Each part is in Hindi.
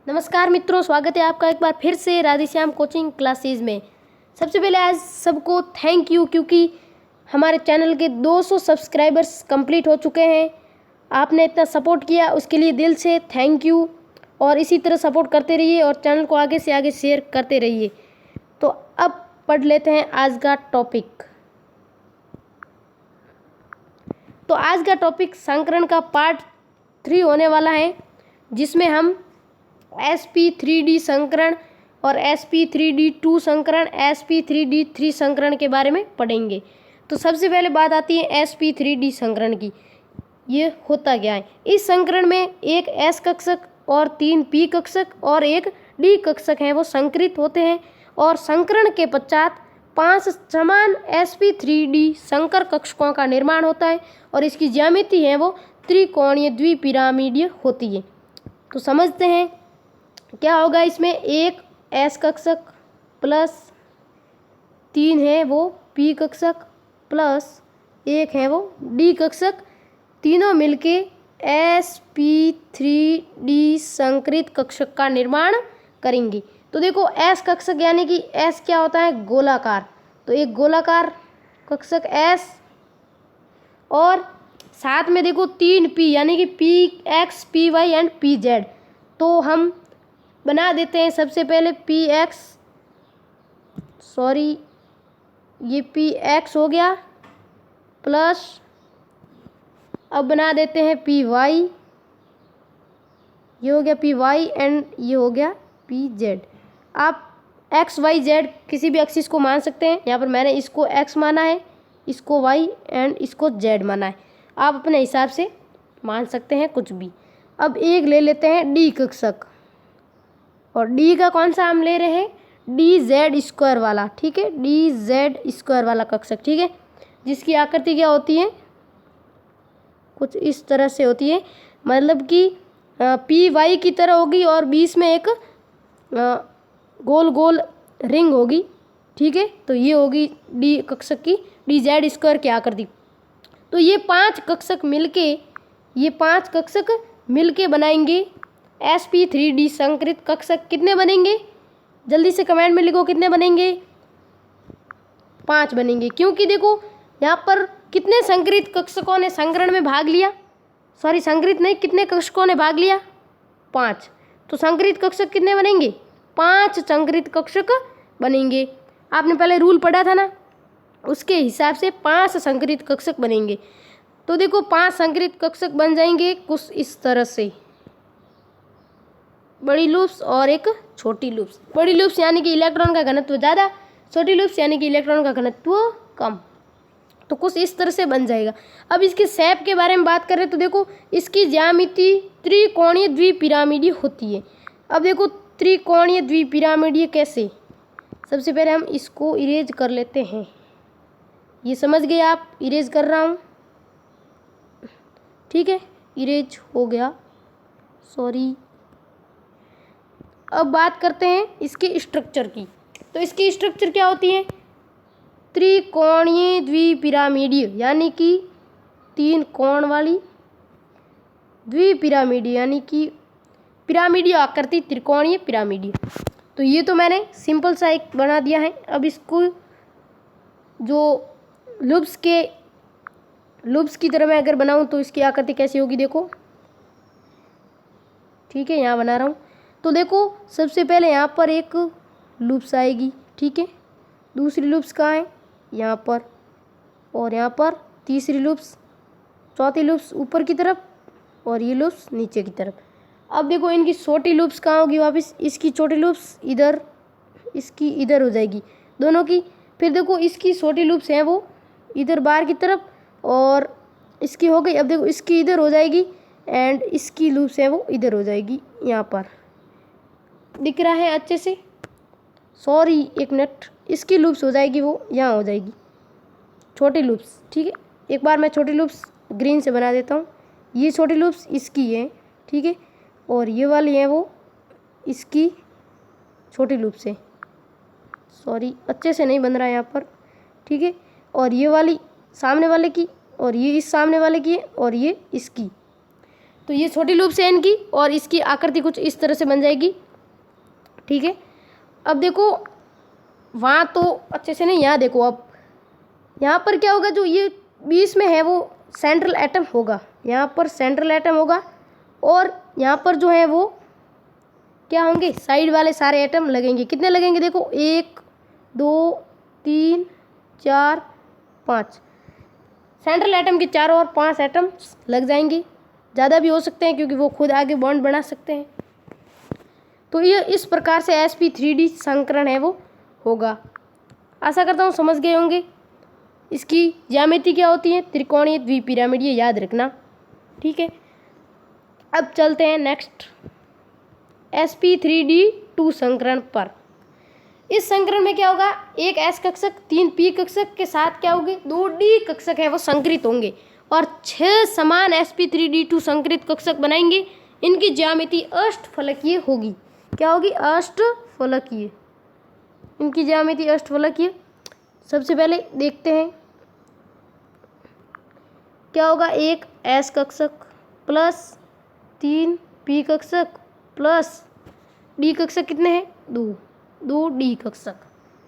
नमस्कार मित्रों, स्वागत है आपका एक बार फिर से राधेश्याम कोचिंग क्लासेस में। सबसे पहले आज सबको थैंक यू, क्योंकि हमारे चैनल के 200 सब्सक्राइबर्स कंप्लीट हो चुके हैं। आपने इतना सपोर्ट किया, उसके लिए दिल से थैंक यू। और इसी तरह सपोर्ट करते रहिए और चैनल को आगे से आगे शेयर करते रहिए। तो अब पढ़ लेते हैं आज का टॉपिक। तो आज का टॉपिक संकरण का पार्ट 3 होने वाला है, जिसमें हम sp3d संकरण और sp3d2 संकरण, sp3d3 संकरण के बारे में पढ़ेंगे। तो सबसे पहले बात आती है sp3d संकरण की। ये होता क्या है? इस संकरण में एक s कक्षक और 3 p कक्षक और एक d कक्षक हैं, वो संकरित होते हैं और संकरण के पश्चात 5 समान sp3d संकर कक्षकों का निर्माण होता है और इसकी ज्यामिति है वो त्रिकोणीय द्विपिरामिडीय होती है। तो समझते हैं क्या होगा इसमें। एक s कक्षक प्लस 3 है वो p कक्षक प्लस 1 है वो d कक्षक, तीनों मिलके sp3d संकरित कक्षक का निर्माण करेंगे। तो देखो s कक्षक यानी कि s क्या होता है? गोलाकार। तो एक गोलाकार कक्षक s और साथ में देखो 3 p यानी कि px py एंड pz। तो हम बना देते हैं सबसे पहले ये px हो गया प्लस, अब बना देते हैं py, ये हो गया py एंड ये हो गया pz। आप x y z किसी भी एक्सिस को मान सकते हैं। यहाँ पर मैंने इसको x माना है, इसको y एंड इसको z माना है। आप अपने हिसाब से मान सकते हैं कुछ भी। अब एक ले लेते हैं d कक्षक और d का कौन सा हम ले रहे हैं? dz स्क्वायर वाला, ठीक है, dz स्क्वायर वाला कक्षक, ठीक है, जिसकी आकृति क्या होती है? कुछ इस तरह से होती है, मतलब कि पी वाई की तरह होगी और बीच में एक गोल गोल रिंग होगी, ठीक है। तो ये होगी डी कक्षक की dz स्क्वायर की आकृति। तो ये 5 कक्षक मिलके बनाएंगे sp3d संकरित कक्षक। कितने बनेंगे? जल्दी से कमेंट में लिखो, कितने बनेंगे? 5 बनेंगे, क्योंकि देखो यहाँ पर कितने संकरित कक्षकों ने संकरण में भाग लिया? संकरित नहीं, कितने कक्षकों ने भाग लिया? 5। तो संकरित कक्षक कितने बनेंगे? 5 संकरित कक्षक बनेंगे। आपने पहले रूल पढ़ा था ना, उसके हिसाब से 5 संकरित कक्षक बनेंगे। तो देखो 5 संकरित कक्षक बन जाएंगे कुछ इस तरह से, बड़ी लूप्स और एक छोटी लूप्स। बड़ी लूप्स यानी कि इलेक्ट्रॉन का घनत्व ज़्यादा, छोटी लूप्स यानी कि इलेक्ट्रॉन का घनत्व कम। तो कुछ इस तरह से बन जाएगा। अब इसके शेप के बारे में बात करें तो देखो इसकी ज्यामिति त्रिकोणीय द्विपिरामिडीय होती है। अब देखो त्रिकोणीय द्विपिरामिडीय कैसे? सबसे पहले हम इसको इरेज कर लेते हैं। ये समझ गए आप? इरेज कर रहा हूँ, ठीक है, इरेज हो गया, सॉरी। अब बात करते हैं इसके स्ट्रक्चर की। तो इसकी स्ट्रक्चर क्या होती है? त्रिकोणीय द्विपिरामिडीय यानी कि 3 कोण वाली, द्विपिरामिडीय यानी कि पिरामिडीय आकृति, त्रिकोणीय पिरामिडीय। तो ये तो मैंने सिंपल सा एक बना दिया है। अब इसको जो लूप्स की तरह मैं अगर बनाऊं तो इसकी आकृति कैसी होगी देखो, ठीक है, यहाँ बना रहा हूँ। तो देखो सबसे पहले यहाँ पर एक लूप्स आएगी, ठीक है, दूसरी लूप्स कहाँ है? यहाँ पर, और यहाँ पर तीसरी लूप्स, चौथी लूप्स ऊपर की तरफ और ये लूप्स नीचे की तरफ। अब देखो इनकी छोटी लूप्स कहाँ होगी? वापस इसकी छोटी लूप्स इधर, इसकी इधर हो जाएगी दोनों की। फिर देखो इसकी छोटी लूप्स हैं वो इधर बाहर की तरफ और इसकी हो गई। अब देखो इसकी इधर हो जाएगी एंड इसकी लूप्स हैं वो इधर हो जाएगी। यहाँ पर दिख रहा है अच्छे से? सॉरी एक मिनट, इसकी लूप्स हो जाएगी वो यहाँ हो जाएगी, छोटी लूप्स, ठीक है। एक बार मैं छोटी लूप्स ग्रीन से बना देता हूँ। ये छोटी लूप्स इसकी है, ठीक है, और ये वाली है वो इसकी छोटी लूप्स है। सॉरी अच्छे से नहीं बन रहा है यहाँ पर, ठीक है। और ये वाली सामने वाले की, और ये इस सामने वाले की है और ये इसकी। तो ये छोटी लूप्स है इनकी, और इसकी आकृति कुछ इस तरह से बन जाएगी। ठीक है, अब देखो वहाँ तो अच्छे से नहीं, यहाँ देखो। अब यहाँ पर क्या होगा, जो ये बीच में है वो सेंट्रल एटम होगा, यहाँ पर सेंट्रल एटम होगा, और यहाँ पर जो है वो क्या होंगे, साइड वाले सारे एटम लगेंगे। कितने लगेंगे, देखो 1 2 3 4 5, सेंट्रल एटम के चारों ओर 5 एटम लग जाएंगे, ज़्यादा भी हो सकते हैं क्योंकि वो खुद आगे बॉन्ड बना सकते हैं। तो ये इस प्रकार से sp3d संकरण है वो होगा। आशा करता हूँ समझ गए होंगे। इसकी ज्यामिति क्या होती है, त्रिकोणीय द्विपिरामिडीय, याद रखना। ठीक है, अब चलते हैं नेक्स्ट sp3d2 संकरण पर। इस संकरण में क्या होगा, एक s कक्षक 3 p कक्षक के साथ क्या होंगे, 2 d कक्षक है वो संकरित होंगे, और 6 समान sp3d2 संकरित कक्षक बनाएंगे। इनकी ज्यामिति अष्टफलकीय होगी। क्या होगी, अष्टफलकीय। इनकी ज्यामिति अष्टफलकीय। सबसे पहले देखते हैं क्या होगा, एक s कक्षक प्लस 3 p कक्षक प्लस d कक्षक कितने हैं, 2 d कक्षक,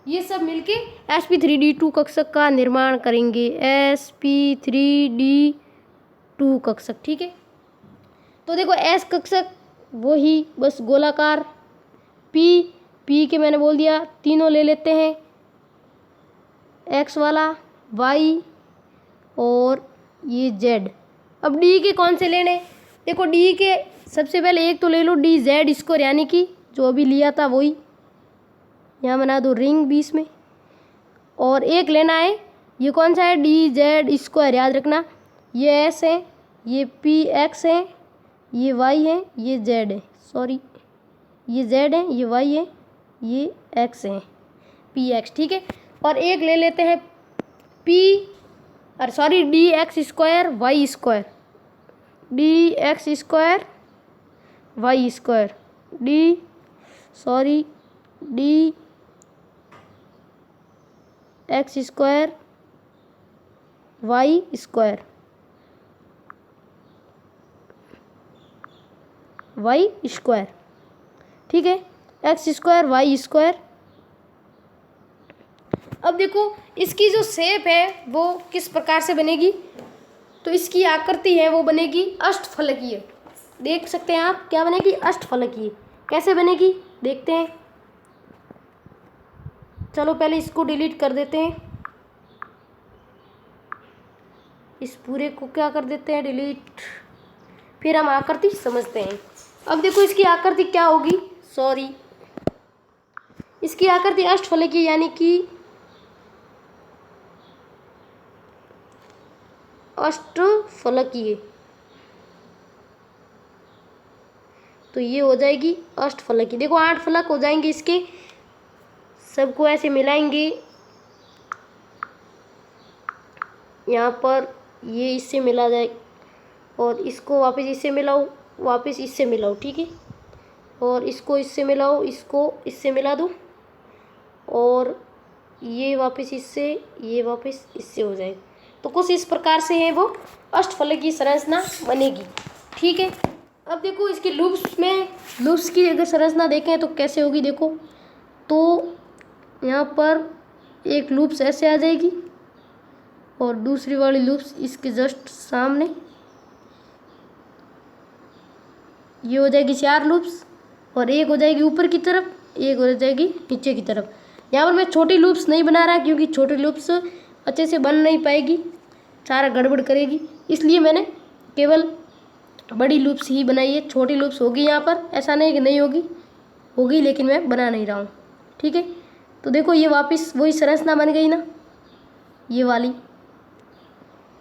ये सब मिलके sp3d2 कक्षक का निर्माण करेंगे, sp3d2 कक्षक। ठीक है, तो देखो s कक्षक वो ही बस गोलाकार, p के मैंने बोल दिया, तीनों ले लेते हैं, x वाला, y और ये z। अब d के कौन से लेने, देखो d के सबसे पहले एक तो ले लो dz², यानी कि जो अभी लिया था वही, यहाँ बना दो रिंग बीच में, और एक लेना है, ये कौन सा है, dz², याद रखना। ये s है, ये px है, ये y है, ये z है, सॉरी ये z है, ये y है, ये x है, px। ठीक है, और एक ले लेते हैं dx² y², dx² y², dx² y²। ठीक है, x² y²। अब देखो इसकी जो शेप है वो किस प्रकार से बनेगी, तो इसकी आकृति है वो बनेगी अष्टफलकीय। देख सकते हैं आप, क्या बनेगी, अष्टफलकीय। कैसे बनेगी देखते हैं। चलो पहले इसको डिलीट कर देते हैं, इस पूरे को क्या कर देते हैं, डिलीट, फिर हम आकृति समझते हैं। अब देखो इसकी आकृति क्या होगी, सॉरी इसकी आकृति अष्टफलकीय, यानी कि अष्टफलकीय, तो ये हो जाएगी अष्टफलकीय। देखो 8 फलक हो जाएंगे इसके, सबको ऐसे मिलाएंगे, यहाँ पर ये इससे मिला जाए, और इसको वापस इससे मिलाओ, वापस इससे मिलाओ। ठीक है, और इसको इससे मिलाओ, इसको इससे मिला दो, और ये वापस इससे, ये वापस इससे हो जाए। तो कुछ इस प्रकार से है वो अष्टफलकीय संरचना बनेगी। ठीक है, अब देखो इसकी लूप्स में, लूप्स की अगर संरचना देखें तो कैसे होगी, देखो तो यहाँ पर एक लूप्स ऐसे आ जाएगी, और दूसरी वाली लूप्स इसके जस्ट सामने, ये हो जाएगी 4 लूप्स, और एक हो जाएगी ऊपर की तरफ, एक हो जाएगी नीचे की तरफ। यहाँ पर मैं छोटी लूप्स नहीं बना रहा क्योंकि छोटी लूप्स अच्छे से बन नहीं पाएगी, सारा गड़बड़ करेगी, इसलिए मैंने केवल बड़ी लूप्स ही बनाई है। छोटी लूप्स होगी यहाँ पर, ऐसा नहीं कि नहीं होगी, होगी, लेकिन मैं बना नहीं रहा हूँ। ठीक है, तो देखो ये वापस वही संरचना बन गई ना, ये वाली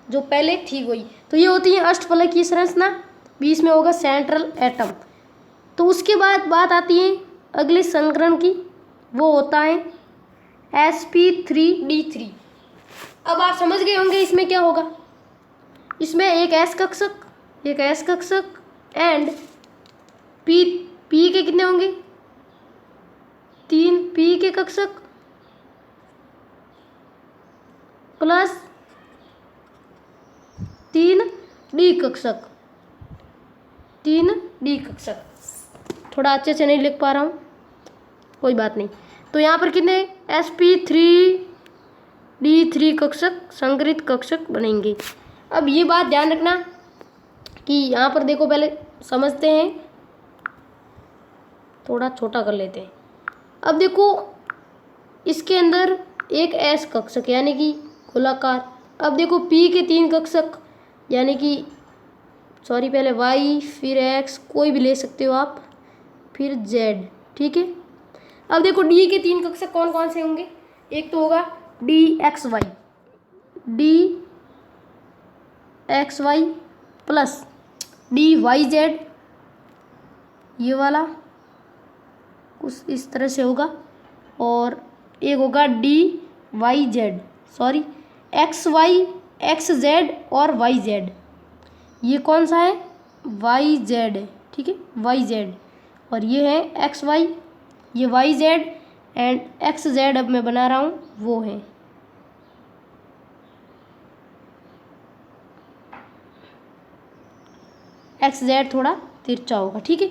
जो पहले थी वही। तो ये होती है अष्टफलकीय संरचना, बीच में होगा सेंट्रल एटम। तो उसके बाद बात आती है अगले संकरण की, वो होता है sp3d3। अब आप समझ गए होंगे इसमें क्या होगा, इसमें एक s कक्षक एंड p के कितने होंगे, 3 p के कक्षक प्लस 3 d कक्षक। 3 डी कक्षक। थोड़ा अच्छे से नहीं लिख पा रहा हूँ, कोई बात नहीं। तो यहाँ पर कितने sp3d3 कक्षक संकरित कक्षक बनेंगे। अब ये बात ध्यान रखना कि यहाँ पर देखो, पहले समझते हैं, थोड़ा छोटा कर लेते हैं। अब देखो इसके अंदर एक s कक्षक यानी कि गोलाकार। अब देखो p के 3 कक्षक यानी कि पहले y फिर x, कोई भी ले सकते हो आप, फिर z, ठीक है। अब देखो d के 3 कक्षक कौन कौन से होंगे। एक तो होगा dxy प्लस dyz, ये वाला कुछ इस तरह से होगा। और एक होगा xy xz और yz, ये कौन सा है, yz है, ठीक है, yz। और ये है xy, ये yz एंड xz अब मैं बना रहा हूँ वो है। xz थोड़ा तिरछा होगा, ठीक है।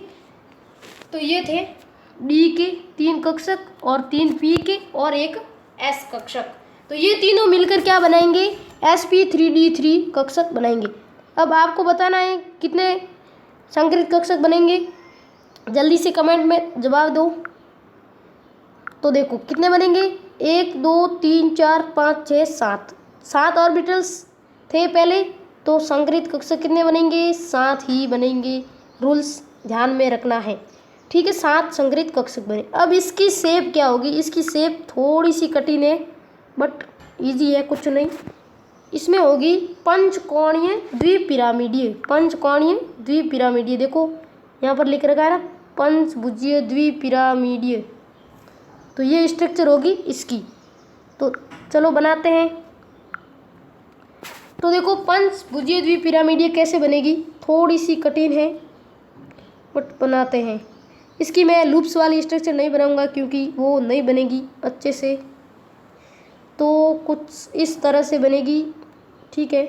तो ये थे d के 3 कक्षक और 3 p के और एक s कक्षक। तो ये तीनों मिलकर क्या बनाएंगे, sp3d3 कक्षक बनाएंगे। अब आपको बताना है कितने संकरित कक्षक बनेंगे, जल्दी से कमेंट में जवाब दो। तो देखो कितने बनेंगे, 1 2 3 4 5 6 7 ऑर्बिटल्स थे पहले, तो संकरित कक्षक कितने बनेंगे, 7 ही बनेंगे। रूल्स ध्यान में रखना है, ठीक है। 7 संकरित कक्षक बने। अब इसकी शेप क्या होगी, इसकी शेप थोड़ी सी कठिन है बट इजी है, कुछ नहीं। इसमें होगी पंचकोणीय द्विपिरामिडीय, पंचकोणीय द्विपिरामिडीय। देखो यहाँ पर लिख रखा है ना, पंचभुजीय द्विपिरामिडीय। तो ये स्ट्रक्चर होगी इसकी। तो चलो बनाते हैं। तो देखो पंचभुजीय द्विपिरामिडीय कैसे बनेगी, थोड़ी सी कठिन है बट बनाते हैं। इसकी मैं लूप्स वाली स्ट्रक्चर नहीं बनाऊंगा क्योंकि वो नहीं बनेगी अच्छे से। तो कुछ इस तरह से बनेगी, ठीक है।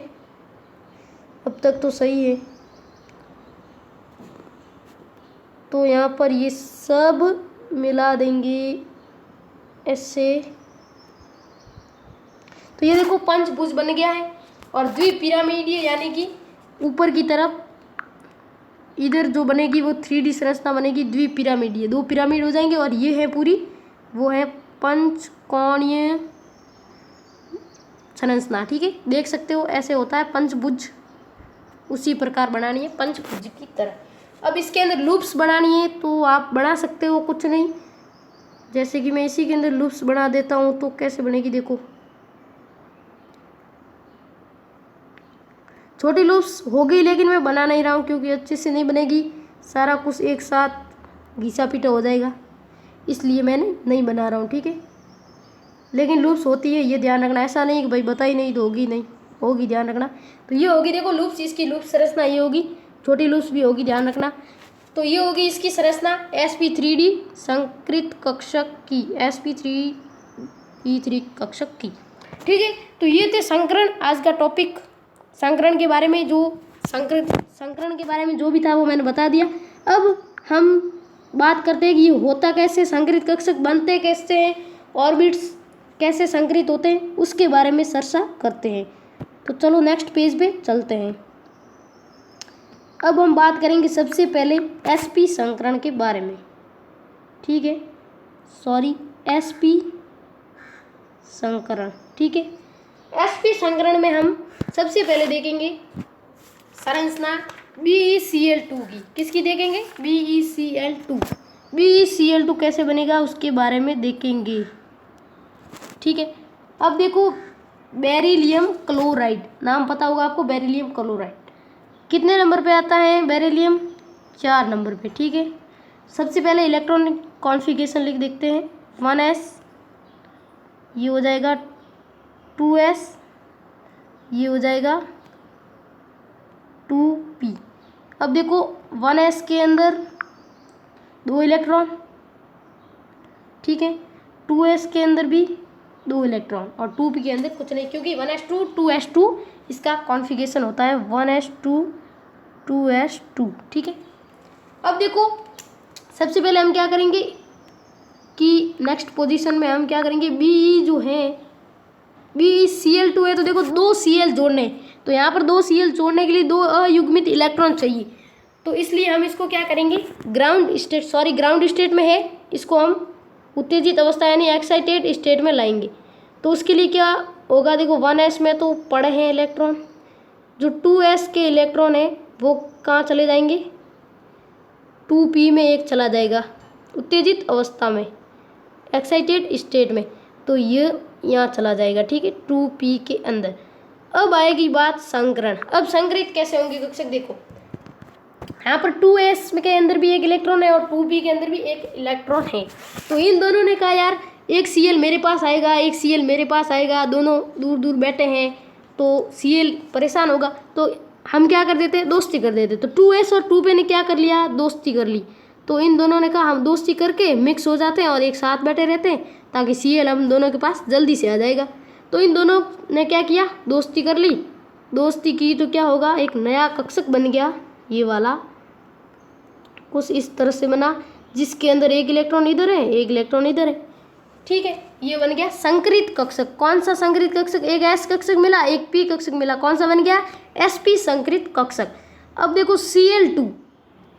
अब तक तो सही है। तो यहाँ पर ये सब मिला देंगे ऐसे। तो ये देखो पंचभुज बन गया है। और द्विपिरामिडीय यानी कि ऊपर की तरफ इधर जो बनेगी वो 3D संरचना बनेगी द्विपिरामिडीय, 2 पिरामिड हो जाएंगे। और ये है पूरी, वो है पंचकोणीय संरचना, ठीक है। देख सकते हो ऐसे होता है पंचभुज, उसी प्रकार बनानी है पंचभुज की तरह। अब इसके अंदर लूप्स बनानी है तो आप बना सकते हो, कुछ नहीं। जैसे कि मैं इसी के अंदर लूप्स बना देता हूँ। तो कैसे बनेगी, देखो छोटी लूप्स हो गई, लेकिन मैं बना नहीं रहा हूँ क्योंकि अच्छे से नहीं बनेगी, सारा कुछ एक साथ घिसा पीटा हो जाएगा, इसलिए मैंने नहीं बना रहा हूँ, ठीक है। लेकिन लूप्स होती है, ये ध्यान रखना। ऐसा नहीं कि भाई बताई नहीं तो होगी, नहीं होगी, ध्यान रखना। तो ये होगी, देखो लूप्स, इसकी लूप संरचना ये होगी, छोटी लूप्स भी होगी, ध्यान रखना। तो ये होगी इसकी संरचना sp3d संकरित कक्षक की, sp3d3 कक्षक की, ठीक है। तो ये थे संकरण, आज का टॉपिक। संकरण के बारे में संकरण के बारे में जो भी था वो मैंने बता दिया। अब हम बात करते हैं कि ये होता कैसे, संकरित कक्षक बनते कैसे हैं, ऑर्बिट्स कैसे संकरित होते हैं, उसके बारे में चर्चा करते हैं। तो चलो नेक्स्ट पेज पे चलते हैं। अब हम बात करेंगे सबसे पहले sp संकरण के बारे में, ठीक है। sp संकरण, ठीक है। sp संकरण में हम सबसे पहले देखेंगे संरचना BeCl2 की। किसकी देखेंगे, BeCl2। BeCl2 कैसे बनेगा उसके बारे में देखेंगे, ठीक है। अब देखो बेरिलियम क्लोराइड, नाम पता होगा आपको, बेरिलियम क्लोराइड कितने नंबर पे आता है, बेरिलियम 4 नंबर पे, ठीक है। सबसे पहले इलेक्ट्रॉनिक कॉन्फ़िगरेशन लिख देखते हैं। 1s, ये हो जाएगा 2s, ये हो जाएगा 2p। अब देखो 1s के अंदर 2 इलेक्ट्रॉन, ठीक है। 2s के अंदर भी 2 इलेक्ट्रॉन और 2p के अंदर कुछ नहीं, क्योंकि 1s2 2s2 इसका कॉन्फ़िगरेशन होता है 1s2 2s2, ठीक है। अब देखो सबसे पहले हम क्या करेंगे कि नेक्स्ट पोजीशन में हम क्या करेंगे, बी जो है BeCl2 है तो देखो 2 Cl जोड़ने हैं, तो यहाँ पर 2 Cl जोड़ने के लिए 2 अयुग्मित इलेक्ट्रॉन चाहिए, तो इसलिए हम इसको क्या करेंगे, ग्राउंड स्टेट में है, इसको हम उत्तेजित अवस्था यानी एक्साइटेड स्टेट में लाएंगे। तो उसके लिए क्या होगा, देखो 1s में तो पड़े हैं इलेक्ट्रॉन, जो 2s के इलेक्ट्रॉन है वो कहाँ चले जाएंगे, 2p में एक चला जाएगा उत्तेजित अवस्था में एक्साइटेड स्टेट में, तो ये यहाँ चला जाएगा, ठीक है, 2p के अंदर। अब आएगी बात संकरण। अब संकरित कैसे होंगे कक्षक, देखो यहाँ पर 2s के अंदर भी एक इलेक्ट्रॉन है और 2p के अंदर भी एक इलेक्ट्रॉन है, तो इन दोनों ने कहा यार एक Cl मेरे पास आएगा, एक Cl मेरे पास आएगा, दोनों दूर दूर बैठे हैं तो Cl परेशान होगा, तो हम क्या कर देते, दोस्ती कर देते। तो 2s और 2p ने क्या कर लिया, दोस्ती कर ली, तो इन दोनों ने कहा हम दोस्ती करके मिक्स हो जाते हैं और एक साथ बैठे रहते हैं ताकि Cl हम दोनों के पास जल्दी से आ जाएगा। तो इन दोनों ने क्या किया, दोस्ती कर ली, दोस्ती की तो क्या होगा, एक नया कक्षक बन गया, ये वाला कुछ इस तरह से बना जिसके अंदर एक इलेक्ट्रॉन इधर है एक इलेक्ट्रॉन इधर है, ठीक है, ये बन गया संकरित कक्षक। कौन सा संकरित कक्षक, एक s कक्षक मिला एक p कक्षक मिला, कौन सा बन गया, sp संकरित कक्षक। अब देखो Cl2,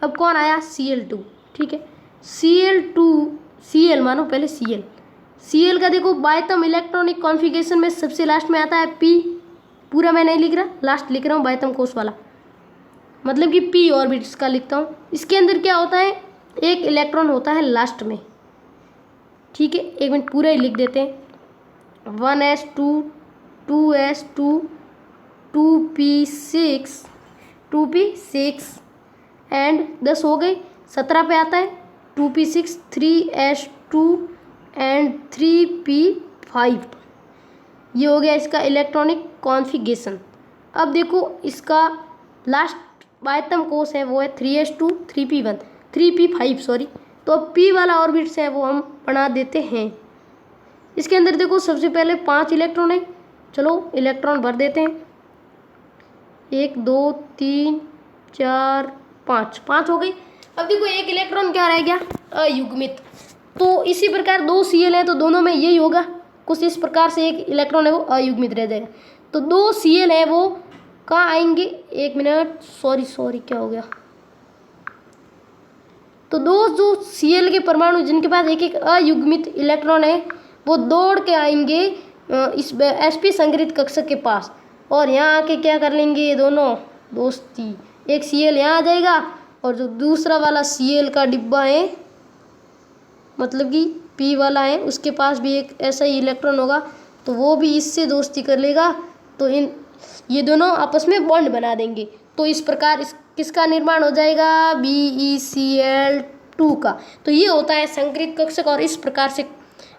अब कौन आया Cl2, ठीक है, Cl मानो पहले Cl का देखो बायतम इलेक्ट्रॉनिक कॉन्फ़िगरेशन में सबसे लास्ट में आता है p, पूरा मैं नहीं लिख रहा, लास्ट लिख रहा हूँ बायतम कोष वाला, मतलब कि p ऑर्बिट्स का लिखता हूँ। इसके अंदर क्या होता है, एक इलेक्ट्रॉन होता है लास्ट में, ठीक है, एक मिनट पूरा ही लिख देते हैं, 1s2 2s2 2p6 एंड 10 हो गए, 17 पे आता है 2p6 3s2 एंड 3p5, ये हो गया इसका इलेक्ट्रॉनिक कॉन्फ़िगरेशन। अब देखो इसका लास्ट बायतम कोष है वो है 3s2 3p1 3p5 सॉरी, तो अब p वाला ऑर्बिट्स है वो हम बना देते हैं। इसके अंदर देखो सबसे पहले 5 इलेक्ट्रॉन है, चलो इलेक्ट्रॉन भर देते हैं, 1 2 3 4 5 हो गई। अब देखो एक इलेक्ट्रॉन क्या रह गया, अयुग्मित, तो इसी प्रकार 2 Cl है तो दोनों में यही होगा, कुछ इस प्रकार से एक इलेक्ट्रॉन है वो अयुग्मित रह जाएगा, तो 2 Cl है वो कहाँ आएंगे, एक मिनट सॉरी क्या हो गया, तो दो जो Cl के परमाणु जिनके पास एक एक अयुग्मित इलेक्ट्रॉन है वो दौड़ के आएंगे इस sp संकरित कक्षक के पास, और यहाँ आके क्या कर लेंगे ये दोनों दोस्ती, एक Cl यहाँ आ जाएगा और जो दूसरा वाला Cl का डिब्बा है मतलब कि p वाला है उसके पास भी एक ऐसा ही इलेक्ट्रॉन होगा, तो वो भी इससे दोस्ती कर लेगा, तो ये दोनों आपस में बॉन्ड बना देंगे, तो इस प्रकार किसका निर्माण हो जाएगा, BeCl2 का। तो ये होता है संकरित कक्षक और इस प्रकार से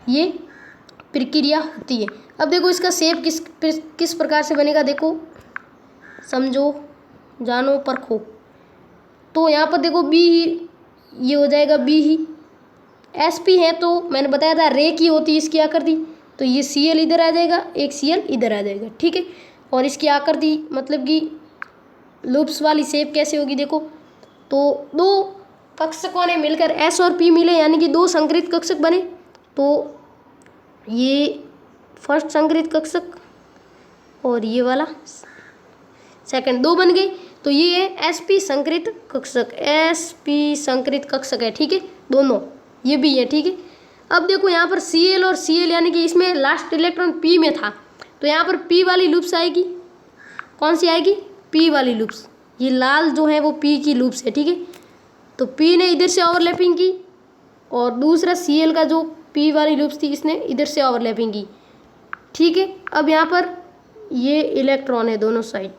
ये प्रक्रिया होती है। अब देखो इसका शेप किस प्रकार से बनेगा, देखो समझो जानो परखो, तो यहाँ पर देखो B ये हो जाएगा B ही, sp है तो मैंने बताया था रे की होती है इसकी आकृति, तो ये Cl इधर आ जाएगा एक Cl इधर आ जाएगा, ठीक है, और इसकी आकृति मतलब कि लूप्स वाली शेप कैसे होगी, देखो तो 2 कक्षकों ने मिलकर s और p मिले यानी कि 2 संकरित कक्षक बने, तो ये फर्स्ट संकरित कक्षक और ये वाला सेकंड, 2 बन गए, तो ये है sp संकरित कक्षक, sp संकरित कक्षक है, ठीक है, दोनों ये भी है, ठीक है। अब देखो यहाँ पर Cl और Cl यानी कि इसमें लास्ट इलेक्ट्रॉन p में था, तो यहाँ पर p वाली लूप्स आएगी, कौन सी आएगी, p वाली लूप्स, ये लाल जो है वो p की लूप्स है, ठीक है, तो p ने इधर से ओवरलैपिंग की और दूसरा Cl का जो p वाली लूप्स थी इसने इधर से ओवरलैपिंग की, ठीक है। अब यहाँ पर ये इलेक्ट्रॉन है दोनों साइड,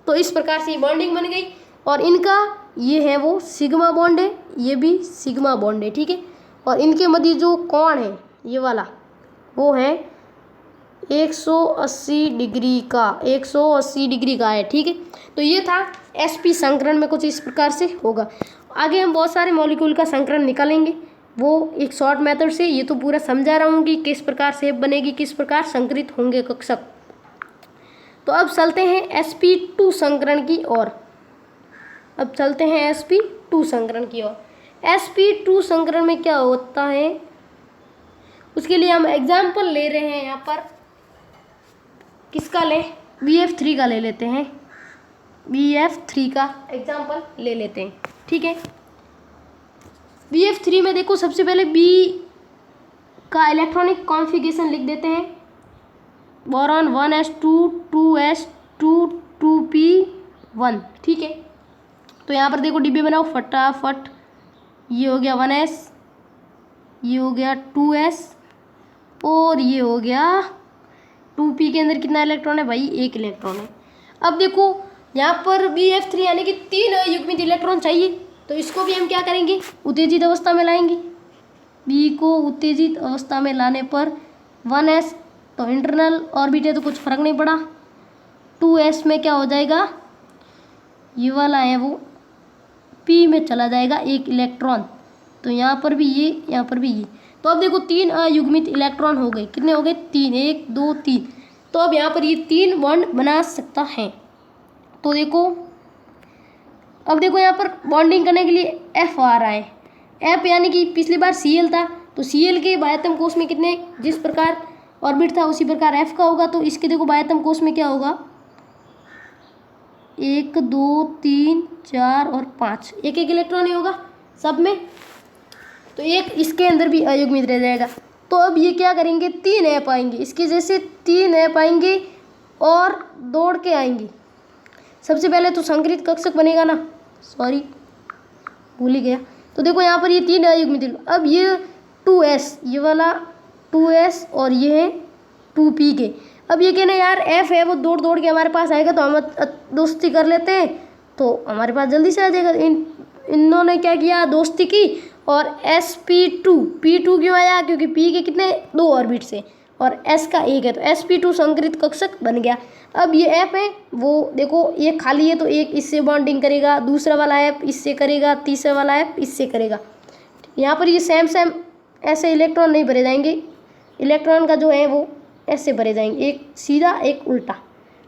तो इस प्रकार से बॉन्डिंग बन गई, और इनका ये है वो सिग्मा बॉन्ड है, ये भी सिग्मा बॉन्ड है, ठीक है, और इनके मध्य जो कोण है ये वाला वो है 180 डिग्री का है, ठीक है। तो ये था sp संकरण में कुछ इस प्रकार से होगा। आगे हम बहुत सारे मॉलिक्यूल का संकरण निकालेंगे, वो एक शॉर्ट मेथड से, ये तो पूरा समझा रहा हूँ कि किस प्रकार शेप बनेगी, किस प्रकार संकरित होंगे कक्षक। तो अब चलते हैं sp2 संकरण की ओर। अब चलते हैं sp2 संकरण की ओर। sp2 संकरण में क्या होता है उसके लिए हम एग्जाम्पल ले रहे हैं। यहाँ पर किसका लें, BF3 का ले लेते हैं, BF3 का एग्जाम्पल ले लेते हैं। ठीक है, BF3 में देखो सबसे पहले B का इलेक्ट्रॉनिक कॉन्फ़िगरेशन लिख देते हैं। Boron 1s2 2s2 2p1। ठीक है, तो यहाँ पर देखो डिब्बे बनाओ फटाफट। ये हो गया 1s, ये हो गया 2s और ये हो गया 2p के अंदर कितना इलेक्ट्रॉन है भाई, 1 इलेक्ट्रॉन है। अब देखो यहाँ पर BF3 यानी कि 3 युग्मित इलेक्ट्रॉन चाहिए, तो इसको भी हम क्या करेंगे, उत्तेजित अवस्था में लाएंगे। B को उत्तेजित अवस्था में लाने पर 1s तो इंटरनल ऑर्बिट है तो कुछ फर्क नहीं पड़ा। 2s में क्या हो जाएगा, ये वाला है वो P में चला जाएगा 1 इलेक्ट्रॉन, तो यहाँ पर भी ये, यहाँ पर भी ये। तो अब देखो 3 अयुग्मित इलेक्ट्रॉन हो गए, कितने हो गए, 3, 1 2 3। तो अब यहाँ पर ये 3 बॉन्ड बना सकता है। तो देखो अब देखो यहाँ पर बॉन्डिंग करने के लिए F आ रहा है। F यानी कि पिछली बार Cl था, तो Cl के बाह्यतम कोश में कितने, जिस प्रकार ऑर्बिट था उसी प्रकार F का होगा। तो इसके देखो बाह्यतम कोश में क्या होगा, 1 2 3 4 और 5, 1 1 इलेक्ट्रॉन ही होगा सब में, तो एक इसके अंदर भी अयुग्मित रह जाएगा। तो अब ये क्या करेंगे, 3 ऐप आएंगे, इसके जैसे 3 ऐप आएंगे और दौड़ के आएंगे। सबसे पहले तो संकरित कक्षक बनेगा ना, सॉरी भूल ही गया। तो देखो यहाँ पर ये 3 अयुग्मित, अब ये 2s, ये वाला 2s और ये है 2p के। अब ये कहना यार F है वो दौड़ दौड़ के हमारे पास आएगा, तो हम दोस्ती कर लेते हैं, तो हमारे पास जल्दी से आ जाएगा। इन्होंने क्या किया, दोस्ती की और sp2 p2 क्यों आया, क्योंकि p के कितने 2 ऑर्बिट से और s का 1 है, तो sp2 संकरित कक्षक बन गया। अब ये F है वो देखो ये खाली है, तो एक इससे बॉन्डिंग करेगा, दूसरा वाला F इससे करेगा, तीसरा वाला F इससे करेगा। यहाँ पर ये सेम ऐसे इलेक्ट्रॉन नहीं भरे जाएंगे, इलेक्ट्रॉन का जो है वो ऐसे भरे जाएंगे, एक सीधा एक उल्टा,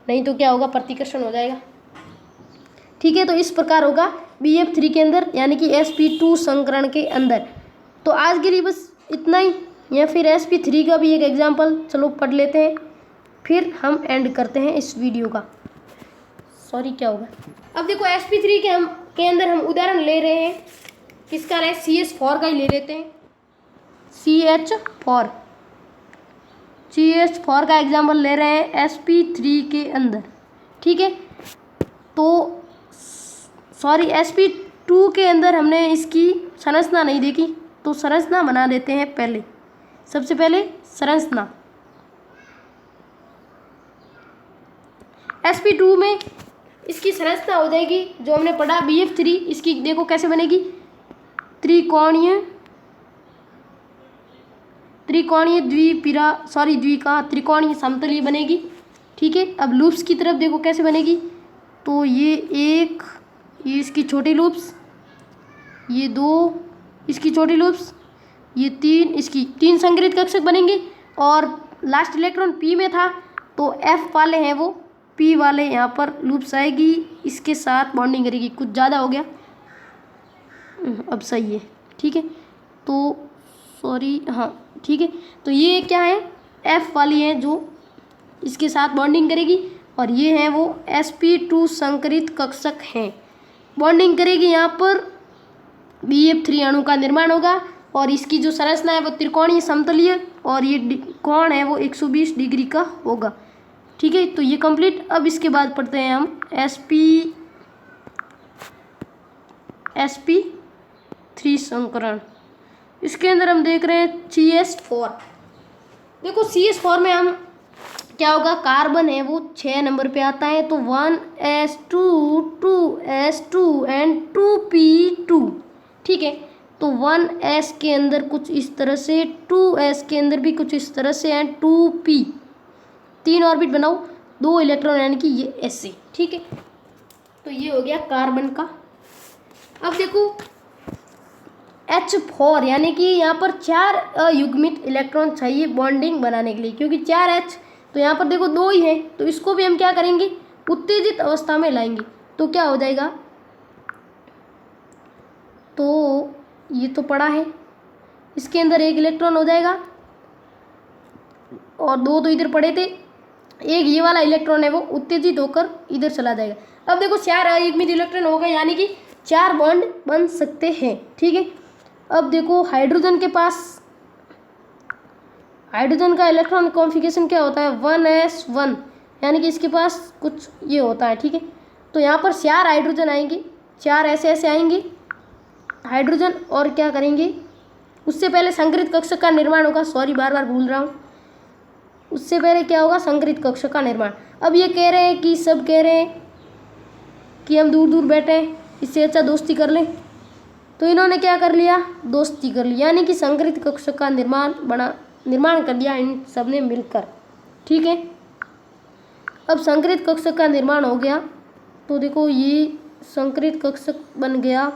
नहीं तो क्या होगा, प्रतिकर्षण हो जाएगा। ठीक है, तो इस प्रकार होगा BF3 के अंदर यानी कि sp2 संकरण के अंदर। तो आज के लिए बस इतना ही, या फिर sp3 का भी एक एग्जाम्पल चलो पढ़ लेते हैं, फिर हम एंड करते हैं इस वीडियो का। सॉरी क्या होगा, अब देखो sp3 के अंदर हम उदाहरण ले रहे हैं, किसका रहे, CH4 का ही ले लेते हैं। CH4 का एग्जाम्पल ले रहे हैं sp3 के अंदर। ठीक है, तो सॉरी sp2 के अंदर हमने इसकी संरचना नहीं देखी, तो संरचना बना देते हैं पहले। सबसे पहले संरचना, sp2 में इसकी संरचना हो जाएगी जो हमने पढ़ा BF3। इसकी देखो कैसे बनेगी, त्रिकोणीय त्रिकोणीय समतलीय बनेगी। ठीक है, अब लूप्स की तरफ देखो कैसे बनेगी, तो ये इसकी छोटी लूप्स, ये 2 इसकी छोटी लूप्स, ये 3 इसकी 3 संकरित कक्षक बनेंगे। और लास्ट इलेक्ट्रॉन P में था, तो F वाले हैं वो P वाले यहाँ पर लूप्स आएगी, इसके साथ बॉन्डिंग करेगी। कुछ ज़्यादा हो गया, अब सही है। ठीक है, तो सॉरी, हाँ ठीक है, तो ये क्या है, F वाली है जो इसके साथ बॉन्डिंग करेगी, और ये है वो sp2 संकरित कक्षक हैं, बॉन्डिंग करेगी। यहाँ पर BF3 अणु का निर्माण होगा, और इसकी जो संरचना है वो त्रिकोणीय समतलीय, और ये कोण है वो 120 डिग्री का होगा। ठीक है, तो ये कंप्लीट। अब इसके बाद पढ़ते हैं हम sp3 संकरण। इसके अंदर हम देख रहे हैं CH4। देखो CH4 में हम क्या होगा, कार्बन है वो 6 नंबर पे आता है, तो 1s2 2s2 एंड 2p2। ठीक है, तो 1s के अंदर कुछ इस तरह से, 2s के अंदर भी कुछ इस तरह से, एंड 2p 3 ऑर्बिट बनाओ, 2 इलेक्ट्रॉन यानी कि ये ऐसे। ठीक है, तो ये हो गया कार्बन का। अब देखो H4 यानी कि यहाँ पर 4 अयुग्मित इलेक्ट्रॉन चाहिए बॉन्डिंग बनाने के लिए, क्योंकि 4H, तो यहाँ पर देखो 2 ही है, तो इसको भी हम क्या करेंगे, उत्तेजित अवस्था में लाएंगे। तो क्या हो जाएगा, तो ये तो पड़ा है, इसके अंदर एक इलेक्ट्रॉन हो जाएगा और दो तो इधर पड़े थे, एक ये वाला इलेक्ट्रॉन है वो उत्तेजित होकर इधर चला जाएगा। अब देखो 4 अयुग्मित इलेक्ट्रॉन होगा, यानी कि 4 बॉन्ड बन सकते हैं, ठीक है। अब देखो हाइड्रोजन के पास, हाइड्रोजन का इलेक्ट्रॉन कॉन्फ़िगरेशन क्या होता है 1s1, यानी कि इसके पास कुछ ये होता है, ठीक है। तो यहाँ पर 4 हाइड्रोजन आएंगे, 4 ऐसे आएंगे हाइड्रोजन, और क्या करेंगे, उससे पहले संकरित कक्षक का निर्माण होगा। सॉरी बार बार भूल रहा हूँ, उससे पहले क्या होगा, संकरित कक्षक का निर्माण। अब ये कह रहे हैं कि सब कह रहे हैं कि हम दूर दूर बैठे हैं, इससे अच्छा दोस्ती कर लें, तो इन्होंने क्या कर लिया, दोस्ती कर ली, यानी कि संकरित कक्षक का निर्माण कर लिया इन सब ने मिलकर, ठीक है। अब संकरित कक्षक का निर्माण हो गया, तो देखो ये संकरित कक्षक बन गया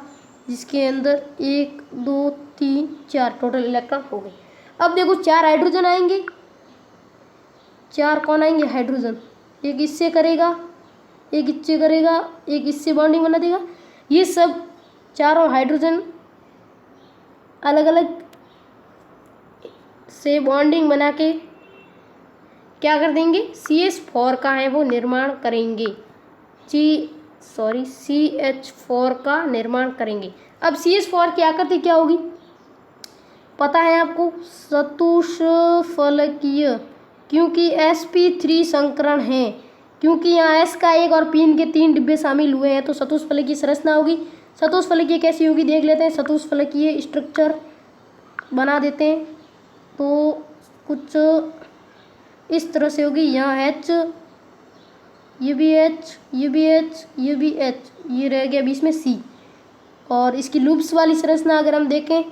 जिसके अंदर 1 2 3 4 टोटल इलेक्ट्रॉन हो गए। अब देखो 4 हाइड्रोजन आएंगे, 4 कौन आएंगे, हाइड्रोजन, एक इससे करेगा, एक इससे करेगा, एक इससे बॉन्डिंग बना देगा। ये सब चारों हाइड्रोजन अलग अलग से बॉन्डिंग बना के क्या कर देंगे, CH4 का है वो निर्माण करेंगे, CH4 का निर्माण करेंगे। अब CH4 की आकृति क्या होगी पता है आपको, चतुष्फलकीय, क्योंकि sp3 संकरण है, क्योंकि यहाँ S का 1 और P के 3 डिब्बे शामिल हुए हैं, तो चतुष्फलकीय संरचना होगी। चतुष्फलकीय कैसी होगी देख लेते हैं, चतुष्फलकीय स्ट्रक्चर बना देते हैं, तो कुछ इस तरह से होगी। यहाँ H, ये भी H, ये भी H, ये भी H, ये रह गया बीच में C, और इसकी लूप्स वाली संरचना अगर हम देखें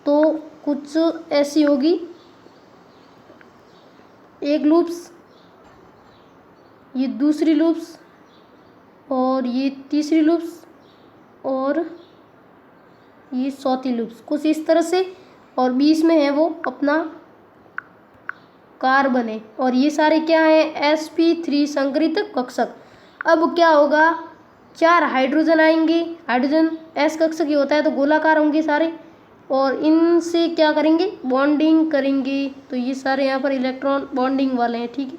तो कुछ ऐसी होगी, एक लूप्स, ये दूसरी लूप्स, और ये तीसरी लूप्स, और ये चौथी लूप्स, कुछ इस तरह से, और बीच में है वो अपना कार्बन है, और ये सारे क्या है, sp3 संकरित कक्षक। अब क्या होगा, 4 हाइड्रोजन आएंगे, हाइड्रोजन s कक्षक ही होता है तो गोलाकार होंगे सारे, और इनसे क्या करेंगे, बॉन्डिंग करेंगे। तो ये सारे यहाँ पर इलेक्ट्रॉन बॉन्डिंग वाले हैं, ठीक है,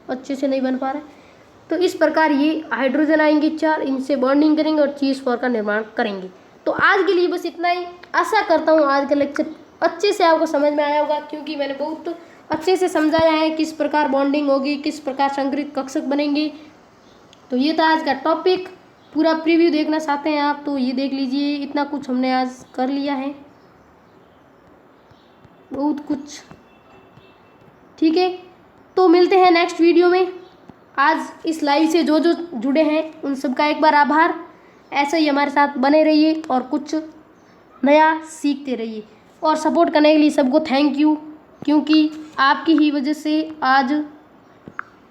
अच्छे से नहीं बन पा रहा है। तो इस प्रकार ये हाइड्रोजन आएंगे 4, इनसे बॉन्डिंग करेंगे और CH4 का निर्माण करेंगे। तो आज के लिए बस इतना ही। आशा करता हूँ आज का लेक्चर अच्छे से आपको समझ में आया होगा, क्योंकि मैंने बहुत अच्छे से समझाया है किस प्रकार बॉन्डिंग होगी, किस प्रकार संकरित कक्षक बनेंगे। तो ये था आज का टॉपिक। पूरा प्रीव्यू देखना चाहते हैं आप तो ये देख लीजिए, इतना कुछ हमने आज कर लिया है, बहुत कुछ, ठीक है। तो मिलते हैं नेक्स्ट वीडियो में। आज इस लाइव से जो जो जुड़े हैं उन सबका एक बार आभार। ऐसे ही हमारे साथ बने रहिए और कुछ नया सीखते रहिए, और सपोर्ट करने के लिए सबको थैंक यू, क्योंकि आपकी ही वजह से आज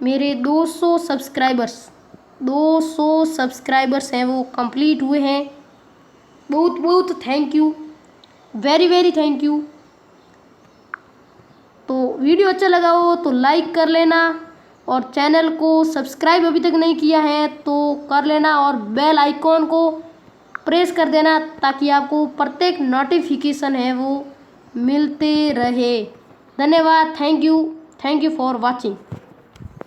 मेरे 200 सब्सक्राइबर्स हैं वो कंप्लीट हुए हैं। बहुत बहुत thank you, very very thank you. तो वीडियो अच्छा लगा हो तो लाइक कर लेना, और चैनल को सब्सक्राइब अभी तक नहीं किया है तो कर लेना, और बेल आइकॉन को प्रेस कर देना ताकि आपको प्रत्येक नोटिफिकेशन है वो मिलते रहे। धन्यवाद, थैंक यू फॉर वॉचिंग।